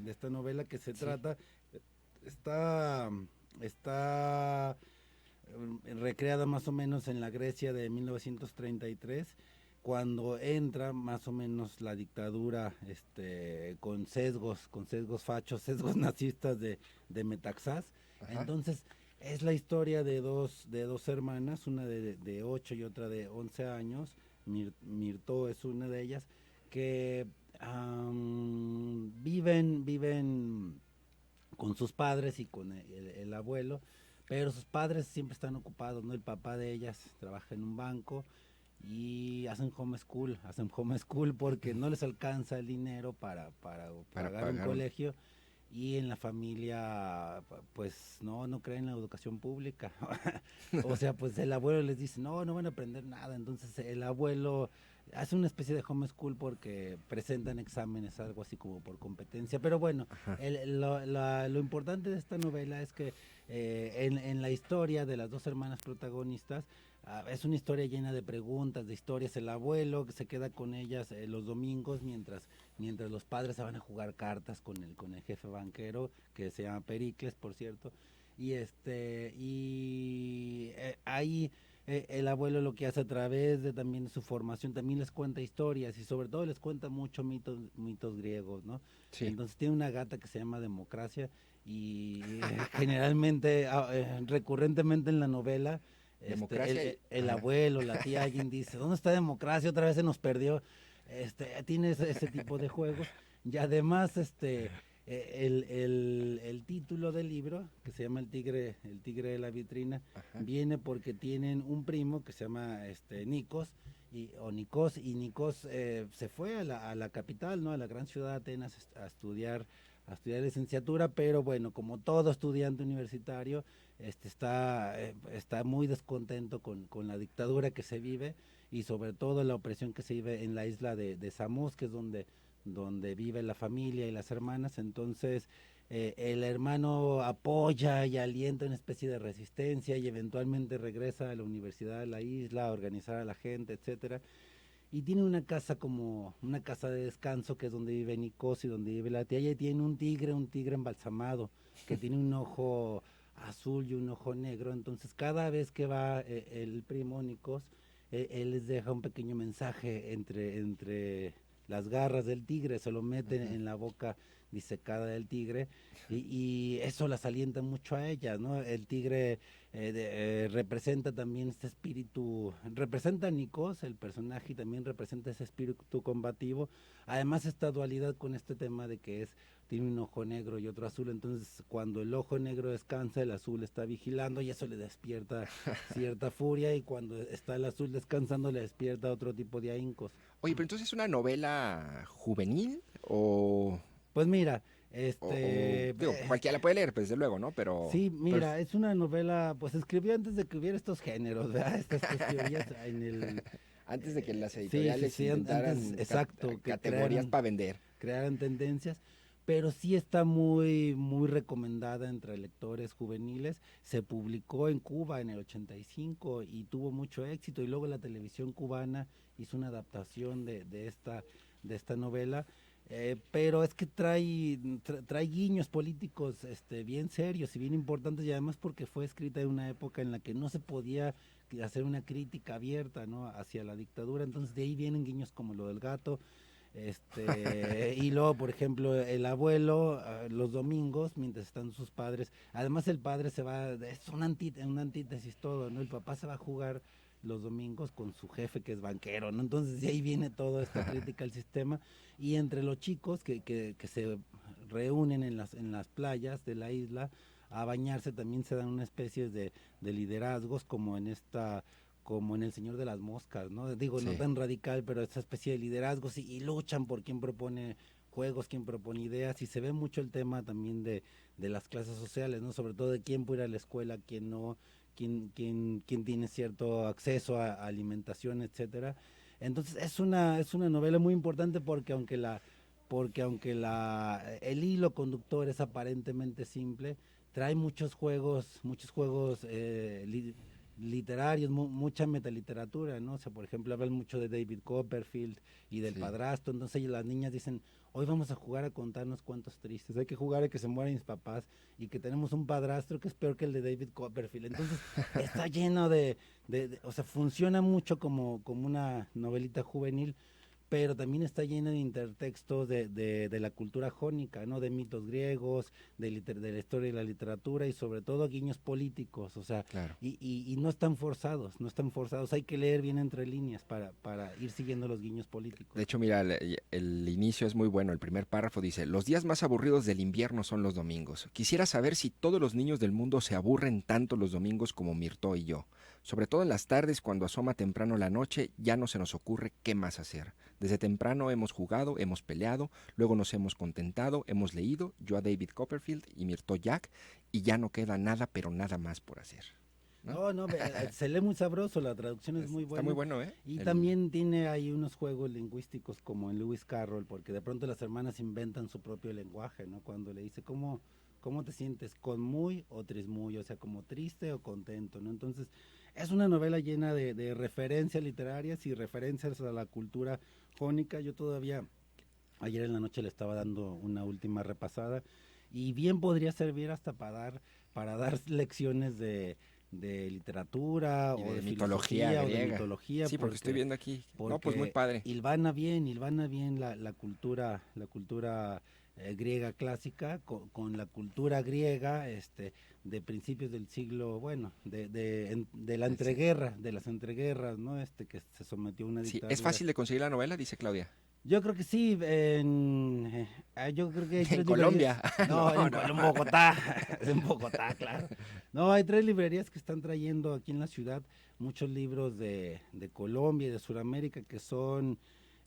esta novela que se trata. Está recreada más o menos en la Grecia de 1933, cuando entra más o menos la dictadura con sesgos fachos, sesgos nazistas de Metaxás. Ajá. Entonces es la historia de dos hermanas, una de 8 y otra de 11 años, Mirto es una de ellas, que viven con sus padres y con el abuelo, pero sus padres siempre están ocupados, ¿no? El papá de ellas trabaja en un banco y hacen homeschool porque no les alcanza el dinero para pagar un colegio, y en la familia pues no creen en la educación pública. O sea, pues el abuelo les dice no van a aprender nada, entonces el abuelo hace una especie de homeschool porque presentan exámenes, algo así como por competencia. Pero bueno, lo importante de esta novela es que en la historia de las dos hermanas protagonistas, es una historia llena de preguntas, de historias. El abuelo que se queda con ellas los domingos mientras los padres se van a jugar cartas con el jefe banquero, que se llama Pericles, por cierto. Y ahí el abuelo lo que hace a través de también su formación, también les cuenta historias y sobre todo les cuenta mucho mitos griegos, ¿no? Sí. Entonces tiene una gata que se llama Democracia y generalmente, recurrentemente en la novela, el abuelo, la tía, alguien dice, ¿dónde está Democracia? Otra vez se nos perdió. Tiene ese tipo de juegos. Y además, el título del libro, que se llama El tigre de la vitrina, ajá, viene porque tienen un primo que se llama Nikos, y Nikos se fue a la capital, ¿no? A la gran ciudad de Atenas a estudiar licenciatura, pero bueno, como todo estudiante universitario, está muy descontento con la dictadura que se vive y sobre todo la opresión que se vive en la isla de Samos, que es donde vive la familia y las hermanas. Entonces el hermano apoya y alienta una especie de resistencia y eventualmente regresa a la universidad de la isla a organizar a la gente, etcétera. y tiene una casa como una casa de descanso que es donde vive Nicos y donde vive la tía, y tiene un tigre embalsamado que tiene un ojo azul y un ojo negro. Entonces cada vez que va el primo Nicos, él les deja un pequeño mensaje entre las garras del tigre, se lo mete en la boca disecada del tigre, y eso las alienta mucho a ellas, ¿no? El tigre representa también este espíritu, representa a Nikos, el personaje, y también representa ese espíritu combativo. Además, esta dualidad con este tema de que tiene un ojo negro y otro azul, entonces cuando el ojo negro descansa, el azul está vigilando y eso le despierta cierta furia, y cuando está el azul descansando le despierta otro tipo de ahíncos. Oye, pero entonces, ¿es una novela juvenil o...? Pues mira, digo, cualquiera la puede leer, pues, desde luego, ¿no? Pero... Sí, mira, es una novela, pues escribió antes de que hubiera estos géneros, ¿verdad? Estas teorías en el... Antes de que las editoriales sí, inventaran antes, exacto, que categorías para vender. Crearan tendencias, pero sí está muy recomendada entre lectores juveniles. Se publicó en Cuba en el 85 y tuvo mucho éxito, y luego la televisión cubana hizo una adaptación de esta novela. Pero es que trae guiños políticos bien serios y bien importantes, y además porque fue escrita en una época en la que no se podía hacer una crítica abierta, ¿no?, hacia la dictadura. Entonces de ahí vienen guiños como lo del gato, y luego, por ejemplo, el abuelo los domingos mientras están sus padres, además el padre se va, es una antítesis todo, ¿no? El papá se va a jugar los domingos con su jefe que es banquero, ¿no? Entonces de ahí viene toda esta crítica al sistema, y entre los chicos que se reúnen en las playas de la isla a bañarse también se dan una especie de liderazgos como en El Señor de las Moscas, ¿no? Digo, no tan radical, pero esta especie de liderazgos, y luchan por quién propone juegos, quién propone ideas, y se ve mucho el tema también de las clases sociales, ¿no? Sobre todo de quién puede ir a la escuela, quién no, quién tiene cierto acceso a alimentación, etcétera. Entonces es una novela muy importante porque aunque el hilo conductor es aparentemente simple, trae muchos juegos literarios, mucha metaliteratura, ¿no? O sea, por ejemplo, hablan mucho de David Copperfield y del padrastro. Entonces las niñas dicen, hoy vamos a jugar a contarnos cuentos tristes, hay que jugar a que se mueran mis papás y que tenemos un padrastro que es peor que el de David Copperfield. Entonces está lleno o sea, funciona mucho como una novelita juvenil, pero también está llena de intertextos de la cultura jónica, ¿no? De mitos griegos, de la historia y la literatura, y sobre todo guiños políticos, o sea, claro. y no están forzados, hay que leer bien entre líneas para ir siguiendo los guiños políticos. De hecho, mira, el inicio es muy bueno. El primer párrafo dice: los días más aburridos del invierno son los domingos. Quisiera saber si todos los niños del mundo se aburren tanto los domingos como Mirtó y yo. Sobre todo en las tardes, cuando asoma temprano la noche, ya no se nos ocurre qué más hacer. Desde temprano hemos jugado, hemos peleado, luego nos hemos contentado, hemos leído, yo a David Copperfield y Mirtó Jack, y ya no queda nada, pero nada más por hacer. No, se lee muy sabroso, la traducción es muy buena. Está muy bueno, ¿eh? Y también tiene ahí unos juegos lingüísticos como en Lewis Carroll, porque de pronto las hermanas inventan su propio lenguaje, ¿no? Cuando le dice, ¿cómo te sientes? ¿Con muy o trismuy? O sea, como triste o contento, ¿no? Entonces, es una novela llena de referencias literarias y referencias a la cultura jónica. Yo todavía, ayer en la noche le estaba dando una última repasada, y bien podría servir hasta para dar lecciones de literatura y o de mitología griega. O de mitología. Sí, porque estoy viendo aquí. No, pues muy padre. Hilvana bien la cultura griega clásica con la cultura griega de principios del siglo, bueno, de la entreguerra, de las entreguerras, ¿no? Que se sometió a una dictadura. Sí, ¿es fácil de conseguir la novela? Dice Claudia. Yo creo que sí, yo creo que hay en Colombia. En Bogotá, en Bogotá, claro. No, hay 3 librerías que están trayendo aquí en la ciudad muchos libros de Colombia y de Sudamérica, que son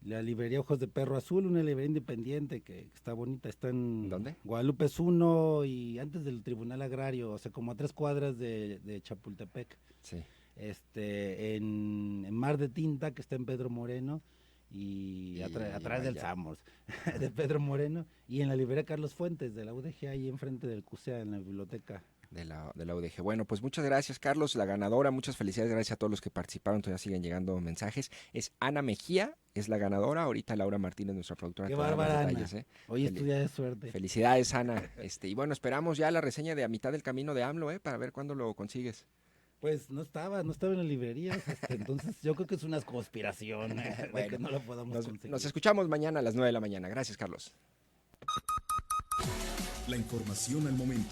la librería Ojos de Perro Azul, una librería independiente que está bonita, está en ¿dónde? Guadalupe 1 y antes del Tribunal Agrario, o sea, como a 3 cuadras de Chapultepec. Sí. En Mar de Tinta, que está en Pedro Moreno, y atrás del Samos, de Pedro Moreno, y en la librería Carlos Fuentes de la UDG, ahí enfrente del CUSEA, en la biblioteca de la UDG. Bueno, pues muchas gracias, Carlos, la ganadora. Muchas felicidades, gracias a todos los que participaron. Todavía siguen llegando mensajes. Es Ana Mejía, es la ganadora. Ahorita Laura Martínez, nuestra productora. Qué te va a dar más bárbara, detalles, Ana. Hoy es tu día de suerte. Felicidades, Ana. Y bueno, esperamos ya la reseña de A Mitad del Camino de AMLO, para ver cuándo lo consigues. Pues no estaba en las librerías, entonces yo creo que es una conspiración de que no lo podamos conseguir. Nos escuchamos mañana a las 9 de la mañana. Gracias, Carlos. La información al momento.